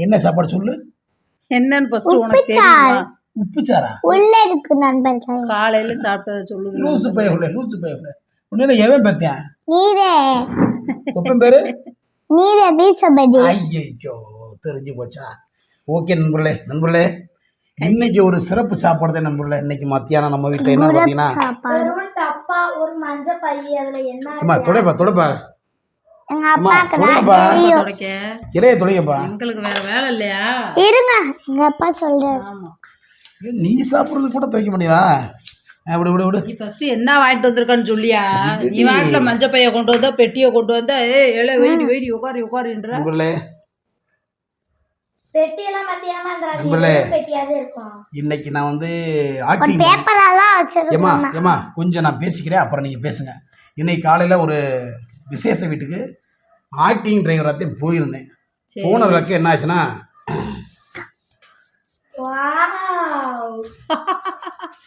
என்ன சாப்பாடு சொல்லு. என்னன்னு ஃபர்ஸ்ட் உனக்கு தெரியுமா? உப்புச்சாரா? உள்ள இருக்கு நண்பர்களே. காலையில சாப்பிட்டத சொல்லு. லூசு பையல. உன்ன எவன் பத்தியான்? நீரே. ஒப்பன் பேரு? நீரே பீசபடி. ஐயோ தெரிஞ்சு போச்சா? ஓகே நண்பர்களே இன்னைக்கு ஒரு சிறப்பு சாப்பாடு தான் நண்பர்களே. இன்னைக்கு மத்தியானம் நம்ம வீட்டுல என்ன பாத்தீங்கன்னா ஒரு மஞ்சள் பை அதுல என்ன? அம்மா தொடைப்பா. எங்க அப்பாக்கு இலைய தொடைப்பா. உங்களுக்கு வேற வேலை இல்லையா? இருங்க எங்க அப்பா சொல்றாரு. ஆமா. நீ சாப்பிடுறது கூட துவைக்க முடியா? விடு. நீ ஃபர்ஸ்ட் என்ன வாங்கிட்டு வந்திருக்கான்னு சொல்லியா? நீ வாட்டில மஞ்சள் பைய கொண்டு வந்தா பெட்டியை கொண்டு வந்தா ஏழை வெயிடி உட்காருன்ற. பெட்டியெல்லாம் பெட்டியாவே இருக்கும். இன்னைக்கு நான் வந்து ஆக்டிங் ஏமா கொஞ்சம் நான் பேசிக்கிறேன், அப்புறம் நீங்கள் பேசுங்க. இன்னைக்கு காலையில் ஒரு விசேஷ வீட்டுக்கு ஆக்டிங் டிரைவராகத்தையும் போயிருந்தேன். போனதுக்கு என்ன ஆச்சுன்னா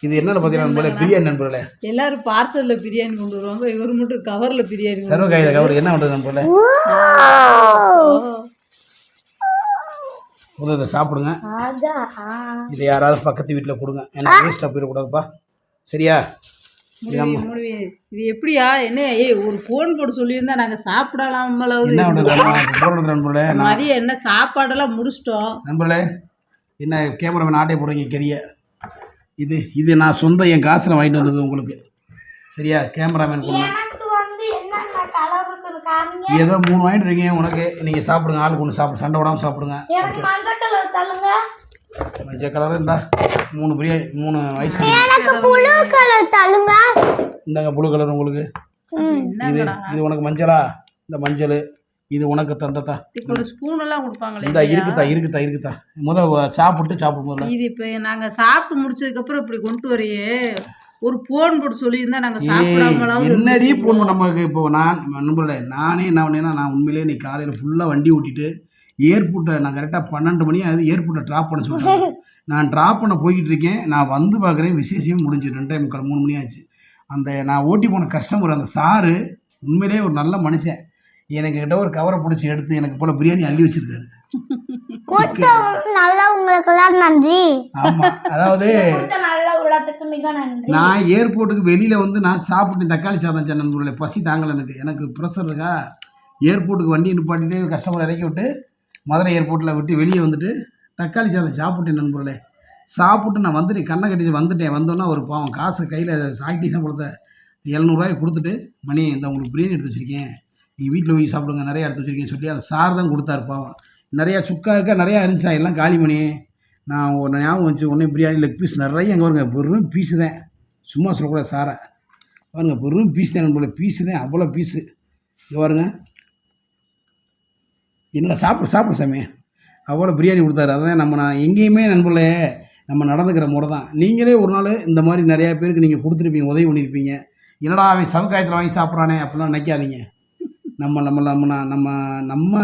இது என்னன்னு பார்த்தீங்கன்னா பிரியாணி நண்பர்களே. எல்லாரும் பார்சல்ல பிரியாணி கொண்டு வருவாங்க, இவர் மட்டும் கவர்ல பிரியாணி. சர்வகாய கவர் என்ன பண்ணுறது நண்பர்களே? முதல்ல சாப்பிடுங்க. இதை யாராவது பக்கத்து வீட்டில் கொடுங்க, எனக்கு வேஸ்ட்டாக போயிடக்கூடாதுப்பா. சரியா? இது எப்படியா? என்ன ஒரு போன் போட்டு சொல்லியிருந்தா நாங்க சாப்பிடலாம். நண்பர்களே மதியம் என்ன சாப்பாடெல்லாம் முடிச்சிட்டோம். நண்பர்களே என்ன கேமராமேன் ஆட்டை போடுறீங்க கெரிய? இது நான் சொந்த என் காசில் வாங்கிட்டு வந்தது உங்களுக்கு. சரியா? கேமராமேன் கொடுங்க. ஏதோ 3 வாங்கிட்டு இருக்கீங்க உனக்கு. நீங்கள் சாப்பிடுங்க, ஆளுக்கு ஒன்று சாப்பிடு, சண்டை விடாமல் சாப்பிடுங்க. மஞ்சள் கலர் இருந்தா 3 பிரியாணி 3 ஐஸ்கிரீம். இந்தாங்க ப்ளூ கலர் உங்களுக்கு. இது உனக்கு மஞ்சளா? இந்த மஞ்சள் இது உனக்கு தந்ததா? ஒரு ஸ்பூன் எல்லாம் கொடுப்பாங்களே. இந்த இருக்குதா சாப்பிடுங்க. இது இப்போ நாங்க சாப்பிட்டு முடிச்சதுக்கு அப்புறம் இப்படி கொண்டு வரையே ஒரு போன் போட்டு சொல்லியிருந்தா நாங்க சாப்பிடாமலாம். என்னடி போன் நமக்கு? இப்போ நானே என்ன பண்ணேன்னா, நான் உண்மையிலேயே இன்னைக்கு காலையில் ஃபுல்லாக வண்டி ஓட்டிட்டு ஏர்போர்ட்டை நான் கரெக்டாக 12 மணி ஆகுது ஏர்போர்ட்டை ட்ராப் பண்ண சொல்லிட்டேன். நான் ட்ராப் பண்ண போய்கிட்டு இருக்கேன். நான் வந்து பார்க்குறேன் விசேஷம் முடிஞ்சு 2:45 3 மணி ஆச்சு. அந்த நான் ஓட்டி போன கஸ்டமர் அந்த சாரு உண்மையிலேயே ஒரு நல்ல மனுஷன். எனக்கு கிட்ட ஒரு கவரை பிடிச்சி எடுத்து எனக்கு போல பிரியாணி அள்ளி வச்சிருக்காரு. நன்றி. ஆமா, அதாவது நான் ஏர்போர்ட்டுக்கு வெளியில வந்து நான் சாப்பிட்டு தக்காளி சாதம் நண்பர்களே. பசி தாங்கல எனக்கு ப்ரெஷர் இருக்கா. ஏர்போர்ட்டுக்கு வண்டி நிப்பாட்டிட்டு கஸ்டமர் இறக்கி விட்டு மதுரை ஏர்போர்ட்டில் விட்டு வெளியே வந்துட்டு தக்காளி சாதம் சாப்பிட்டேன் நண்பர்களே. சாப்பிட்டு நான் வந்துட்டு கண்ணை கட்டிட்டு வந்துட்டேன். வந்தோன்னா ஒரு பாவம் காசு கையில் சாக்டிஸாக கொடுத்த 700 கொடுத்துட்டு, மணி இந்த உங்களுக்கு பிரியாணி எடுத்து வச்சுருக்கேன், நீங்கள் வீட்டில் போய் சாப்பிடுங்க, நிறையா எடுத்து வச்சுருக்கேன்னு சொல்லி அந்த சார் தான் கொடுத்தாரு. பாவம் நிறையா சுக்காக்க நிறையா இருந்துச்சா, எல்லாம் காலி பண்ணி நான் ஒரு ஞாபகம் வச்சு ஒன்றே பிரியாணி லெக் பீஸ் நிறைய அங்கே வருங்க. வெறும் பீஸு தான், சும்மா சொல்லக்கூடாது சாரை பாருங்க, வெறும் பீஸ் தான் நண்பர்களே. பீஸு தான், அவ்வளோ பீஸு. இங்கே பாருங்க, என்னடா சாப்பிடு சாமி, அவ்வளோ பிரியாணி கொடுத்தாரு. அதான் நான் எங்கேயுமே நண்பர்களே நம்ம நடந்துக்கிற முறை தான். நீங்களே ஒரு நாள் இந்த மாதிரி நிறையா பேருக்கு நீங்கள் கொடுத்துருப்பீங்க, உதவி பண்ணியிருப்பீங்க. என்னடா அவன் சவுக்காயத்தில் வாங்கி சாப்பிட்றானே அப்படிலாம் நினைக்காதீங்க. நம்ம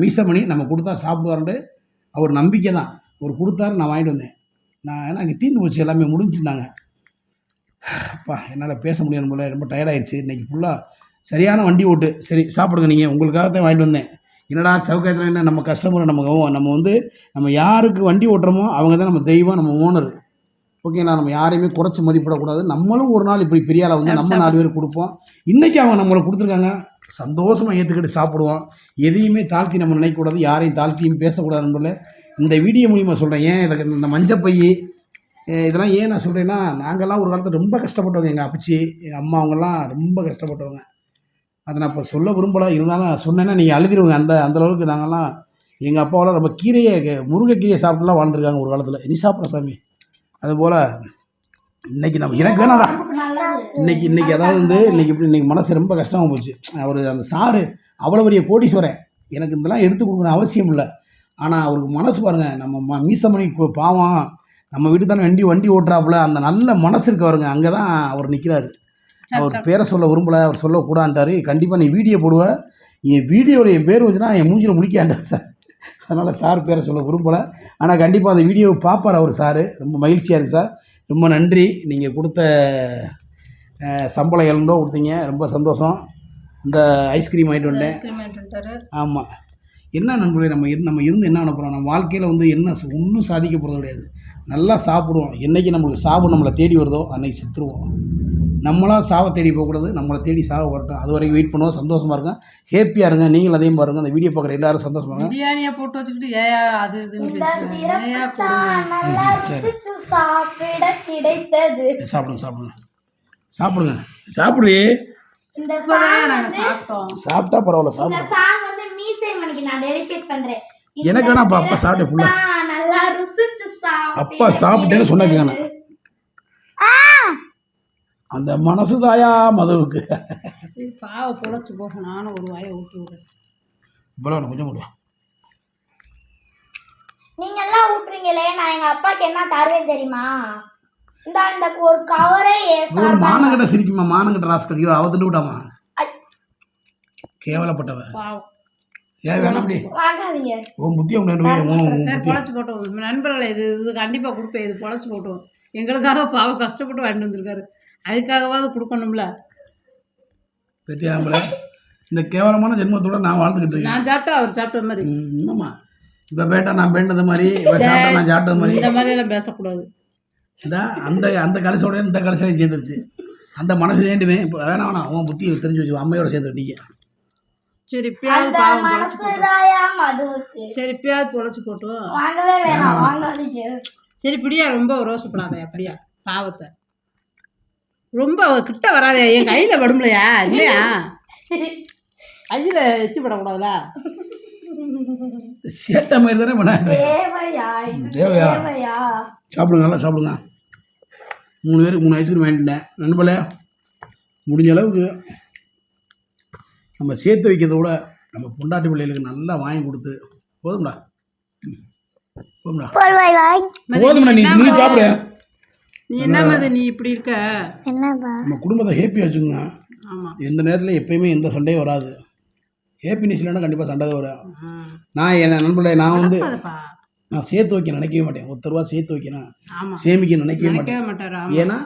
மீசமணி நம்ம கொடுத்தா சாப்பிடுவாருன்ட்டு அவர் நம்பிக்கை தான். அவர் கொடுத்தாரு, நான் வாங்கிட்டு வந்தேன். ஏன்னா அங்கே தீர்ந்து போச்சு, எல்லாமே முடிஞ்சுருந்தாங்க. அப்பா என்னால் பேச முடியாது போல, ரொம்ப டயர்டாயிடுச்சு. இன்றைக்கி ஃபுல்லாக சரியான வண்டி ஓட்டு. சரி சாப்பிடுங்க, நீங்கள் உங்களுக்காகத்தான் வாங்கிட்டு வந்தேன். என்னடா சவுக்காயத்தில் என்ன, நம்ம கஸ்டமரை நம்ம யாருக்கு வண்டி ஓட்டுறோமோ அவங்க தான் நம்ம தெய்வம், நம்ம ஓனர். ஓகேங்களா? நம்ம யாரையுமே குறைச்சி மதிப்பிடக்கூடாது. நம்மளும் ஒரு நாள் இப்படி பெரிய ஆளை வந்து நம்ம 4 பேர் கொடுப்போம். இன்றைக்கி அவங்க நம்மளை கொடுத்துருக்காங்க, சந்தோஷமாக ஏற்றுக்கிட்டு சாப்பிடுவோம். எதையுமே தாழ்த்தி நம்ம நினைக்கக்கூடாது, யாரையும் தாழ்த்தியும் பேசக்கூடாது நண்பர்களே. இந்த வீடியோ மூலிமா சொல்கிறேன். ஏன் இந்த மஞ்சப்பை இதெல்லாம் ஏன் நான் சொல்கிறேன்னா, நாங்கள்லாம் ஒரு காலத்தில் ரொம்ப கஷ்டப்பட்டவங்க. எங்கள் அப்பச்சி எங்கள் அம்மா அவங்கெல்லாம் ரொம்ப கஷ்டப்பட்டவங்க. அதை நான் இப்போ சொல்ல விரும்பலை, இருந்தாலும் சொன்னேன்னா நீங்கள் அழுதிடுவோங்க. அந்தளவுக்கு நாங்கள்லாம் எங்கள் அப்பாவெல்லாம் ரொம்ப முருங்கைக்கீரையை சாப்பிட்டுலாம் வாழ்ந்துருக்காங்க ஒரு காலத்தில். நீ சாப்பிட்ற சாமி. அதுபோல் இன்றைக்கி எனக்கு வேணாடா இன்றைக்கி அதாவது வந்து இன்றைக்கி மனசு ரொம்ப கஷ்டமாக போச்சு. அவர் அந்த சாரு அவ்வளோ பெரிய கோடீஸ்வரன், எனக்கு இதெல்லாம் எடுத்து கொடுக்கணும் அவசியம் இல்லை. ஆனால் அவருக்கு மனசு பாருங்கள், நம்ம மீசமணி பாவம் நம்ம வீட்டுக்கு தானே வண்டி ஓட்டுறாப்புல, அந்த நல்ல மனசு இருக்கு அவருங்க. அங்கே தான் அவர் நிற்கிறாரு. அவர் பேரை சொல்ல விரும்பலை, அவர் சொல்லக்கூடாண்டாரு. கண்டிப்பாக நீ வீடியோ போடுவ, என் வீடியோவில் என் பேர் வந்துச்சுன்னா என் மூஞ்சில் முடிக்காண்டார் சார். அதனால் சார் பேரை சொல்ல விரும்பலை. ஆனால் கண்டிப்பாக அந்த வீடியோவை பார்ப்பார் அவர் சார். ரொம்ப மகிழ்ச்சியாக இருக்குது சார், ரொம்ப நன்றி. நீங்கள் கொடுத்த சம்பளம் 700 ரூபா கொடுத்தீங்க, ரொம்ப சந்தோஷம். இந்த ஐஸ்கிரீம் வாங்கிட்டு வந்தேன். ஐஸ்கிரீம் வாங்கிட்டு வந்துட்டாரு. ஆமாம். என்ன நண்பர்களே, நம்ம இருந்து என்ன பண்ண போகிறோம்? நம்ம வாழ்க்கையில் வந்து என்ன ஒன்றும் சாதிக்க போகிறது கிடையாது. நல்லா சாப்பிடுவோம். என்றைக்கு நம்மளுக்கு சாவு நம்மளை தேடி வருதோ அன்றைக்கி செத்துருவோம். நம்மளாம் சாவை தேடி போகக்கூடாது, நம்மளை தேடி சாவை வரட்டும். அது வரைக்கும் வெயிட் பண்ணுவோம். சந்தோஷமாக இருங்க, ஹேப்பியாக இருங்க. நீங்களும் அதையும் பாருங்கள். அந்த வீடியோ பார்க்குற எல்லாரும் சந்தோஷமாக இருங்க. பிரியாணியை போட்டு வச்சுக்கிட்டு ஏயா அது இதுன்னு இந்த பேசுறேன். ஏயா திறப்பு தான் நல்லா ருசிச்சு சாப்பிட கிடைத்தது. சாப்பிடுங்க சாப்பிடுறே. இந்த இப்பதான் சாங் நாங்க வந்து சாப்பிட்டோம். சாப்பிட்டா பரவாயில்ல, இந்த சாப்பிடுங்க. சாங் வந்து மீசை மணிக்கு நான் டெடிகேட் பண்றேன். எனக்கு வேணா அப்பா சாப்பிட்டே ஃபுல்லா. நல்லா ருசிச்சு சாப்பிட அப்பா சாப்பிட்டேன்னு சொன்னாங்க. அந்த மனசு தாயா மதுவுக்கு. சரி பாவ பொழைச்சு போக நானும் ஒரு வாயை ஊட்டி விடுறேன். இவ்வளோ கொஞ்சம் முடியும். நீங்க எல்லாம் ஊட்டுறீங்களே, நான் எங்க அப்பாக்கு என்ன தருவேன் தெரியுமா? இந்த ஒரு கவரே ஒரு மானங்கிட்ட சிரிக்குமா, மானங்கிட்ட ராஸ்கல். அவ திட்டு விட்டாமா, கேவலப்பட்டவ. பாவம். ஏன் வேணாம் அப்படி வாங்காதீங்க. உன் புத்தியை உண்டு. சரி பொழைச்சு போட்டோம் நண்பர்களை. இது கண்டிப்பாக கொடுப்பேன். இது பொழைச்சு போட்டோம். எங்களுக்காக பாவம் கஷ்டப்பட்டு வாங்கிட்டு வந்திருக்காரு. அதுக்காகவாது கொடுக்கணும்ல. பெத்தியாம்பல இந்த கேவலமான ஜென்மத்தோட நான் வாழ்ந்துக்கிட்டு இருக்கேன். நான் சாப்பிட்டா அவர் சாப்பிட்ட மாதிரி. என்னம்மா இப்போ வேண்டாம், நான் வேண்டது மாதிரி, இப்போ சாப்பிட்டா நான் சாப்பிட்டது மாதிரி. இந்த மாதிரி எல்லாம் பேசக்கூடாது. அந்த கலசோட இந்த கலசையும் சேர்ந்துருச்சு. அந்த மனசு வேண்டுவேன். இப்போ வேணாம், உன் புத்தியை தெரிஞ்சு வச்சு அம்மையோட சேர்ந்துட்டீங்க. சரி இப்பயாவது பாவம் பொழைச்சு போட்டோம். சரி இப்பயாவது பொழைச்சு போட்டோம். வாங்கவே வேணாம், வாங்காதீங்க. சரி பிடியா ரொம்ப ரோசப்படாத. அப்படியா பாவத்தை ரொம்ப கிட்ட வராதே. என் கையில படும்லையா இல்லையா? கையில வச்சு படக்கூடாதுல. சேட்டை மாதிரி தானே பண்ணாங்க. தேவையா? சாப்பிடுங்க, நல்லா சாப்பிடுங்க. 3 பேருக்கு 3 ஐஸ்கிரீம் வாங்கிட்டேன். நண்பர்களே, முடிஞ்ச அளவுக்கு நம்ம சேர்த்து வைக்கிறத விட நம்ம பொண்டாட்டி பிள்ளைகளுக்கு நல்லா வாங்கி கொடுத்து போதும்டா. போதும்டா, நீ சாப்பிடு. நீ என்ன மாதிரி நீ இப்படி இருக்க? நம்ம குடும்பத்தை ஹேப்பியாக வச்சுக்கோங்க. ஆமாம். எந்த நேரத்தில் எப்பயுமே எந்த சண்டையும் வராது. ஹேப்பினஸ் இல்லைன்னா கண்டிப்பாக சண்டை தான் வரும். நான் என் நண்பர்களே, நான் சேர்த்து வைக்க நினைக்கவே மாட்டேன். 1 ரூபா சேர்த்து வைக்கணும், சேமிக்க நினைக்கவே மாட்டேன். ஏன்னா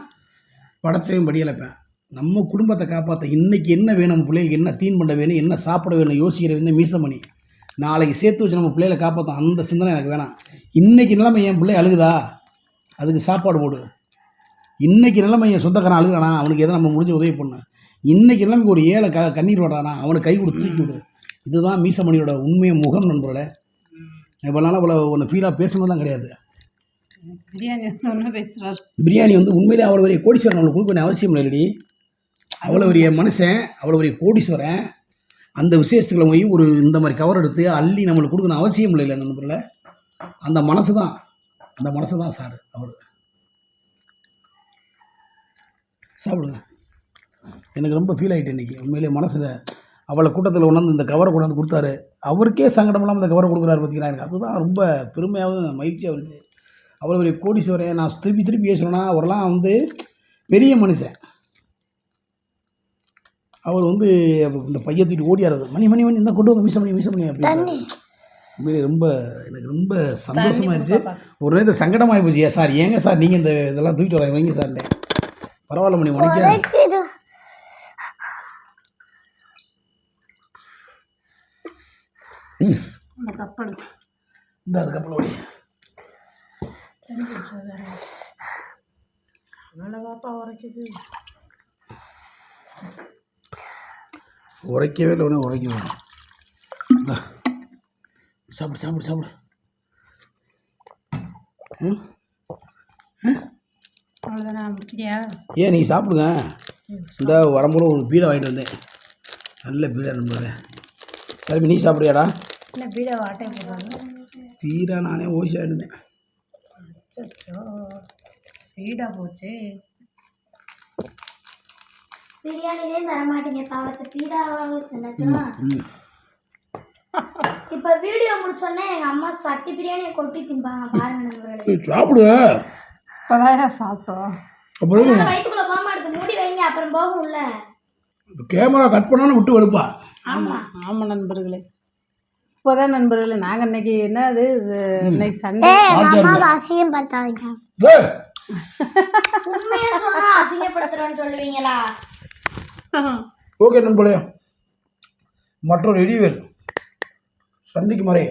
படைச்சையும் படியலைப்பேன். நம்ம குடும்பத்தை காப்பாற்ற இன்றைக்கி என்ன வேணும், நம்ம பிள்ளைகளுக்கு என்ன தீன் பண்ண வேணும், என்ன சாப்பிட வேணும் யோசிக்கிற வந்து மீசமணி. நாளைக்கு சேர்த்து வச்சு நம்ம பிள்ளைகளை காப்பாற்றோம், அந்த சிந்தனை எனக்கு வேணாம். இன்றைக்கி நிலைமை என் பிள்ளை அழுகுதா, அதுக்கு சாப்பாடு போடு. இன்றைக்கி நிலைமை என் சொந்தக்காரன் அழுகிறானா, அவனுக்கு எதை நம்ம முடிஞ்ச உதவி பண்ண. இன்றைக்கி நிலைமைக்கு ஒரு ஏழை கண்ணீர் வர்றானா, அவனுக்கு கை கொடுத்து தூக்கி விடு. இதுதான் மீசமணியோட உண்மையை முகம் நண்பர்களே. இவ்வளோ நாளாக ஒன்று ஃபீலாக பேசணும்லாம் கிடையாது. பிரியாணி வந்து உண்மையிலே அவ்வளோ பெரிய கோடீஸ்வரன் நம்மளுக்கு கொடுக்க வேண்டிய அவசியம் இல்லைடி. அவ்வளோ பெரிய மனுஷன், அவ்வளோ பெரிய கோடீஸ்வரன். அந்த விசேஷத்துக்குள்ள போய் ஒரு இந்த மாதிரி கவர் எடுத்து அள்ளி நம்மளுக்கு கொடுக்கணும் அவசியம் இல்லை நண்பர்களே. அந்த மனசு தான் சார் அவர். சாப்பிடுங்க. எனக்கு ரொம்ப ஃபீல் ஆகிட்டு இன்றைக்கி. உண்மையிலே மனசில் அவளை கூட்டத்தில் கொண்டாந்து இந்த கவரை கொண்டாந்து கொடுத்தாரு. அவருக்கே சங்கடம் இல்லாமல் இந்த கவரை கொடுக்குறாரு பார்த்தீங்களா. எனக்கு அதுதான் ரொம்ப பெருமையாகவும் மகிழ்ச்சியாக இருந்துச்சு. அவ்வளோ பெரிய கோடீஸ்வரன். நான் திருப்பி பேசுகிறேன்னா அவரெல்லாம் வந்து பெரிய மனுஷன். அவர் வந்து இந்த பையத்திட்டு ஓடியாரு. மணி இந்த கொண்டு வந்து மீச பண்ணி அப்படின்னு உண்மையிலே எனக்கு ரொம்ப சந்தோஷமாகிடுச்சு. ஒரு நேரத்தில் சங்கடமாகி போச்சு. சார் ஏங்க சார் நீங்கள் இதெல்லாம் தூக்கிட்டு வர வைங்க சார். பரவாயில்ல மணி உனக்கு இந்த கப்பல் ஓடி உரைக்கவே இல்லை. ஒன்று உரைக்கவே இல்லை. சாப்பிடு. ஏன் நீங்கள் சாப்பிடுங்க. இந்த வரும்போது ஒரு பீடை வாங்கிட்டு வந்தேன். நல்ல பீடை நம்புற. சரி நீ சாப்பிடுறியாடா? பீடா நானே ஓய்ஸ் ஆகிடுந்தேன். பீடா போச்சு. பிரியாணிலே தர மாட்டீங்க பாவத்தை, பீடாவாக தின்னட்டுமா? இப்ப வீடியோ முடிச்சோடனே எங்க அம்மா சட்டி பிரியாணியை கொட்டி திம்பாங்க பாருங்க. சாப்பிடு. சாப்பிட்டோம். வயிற்றுக்குள்ள போகாம எடுத்து மூடி வைங்க, அப்புறம் போகும்ல. கேமரா கட் பண்ணாலும் விட்டு வருப்பா. ஆமாம் நண்பர்களே. இப்போதான் நண்பர்களே நாங்கள் இன்னைக்கு என்னது இன்னைக்கு சண்டே. உண்மையை சொன்னா அசிங்கப்படுத்துறேன்னு சொல்லுவீங்களா? ஓகே நண்பர்களே, மற்றொரு இடிவேல் சந்திக்கும் வரை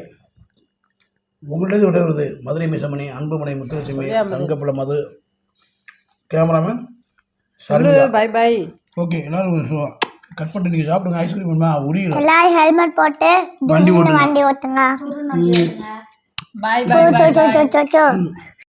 உங்கள்கிட்ட விடைபெறுவது Madurai Meesamani, Anbumani, Muthulakshmi, Thangappazha Madhu, cameraman Sharmila. Bye bye. Okay, எல்லாரும் கட் பண்ணிட்டு நீங்கள் சாப்பிடுங்க. ஐஸ்கிரீம் வேணுமா? உரியல எல்லாரும் ஹெல்மெட் போட்டு வண்டி ஓட்டுங்க. வண்டி ஓட்டுங்க. By by. சோ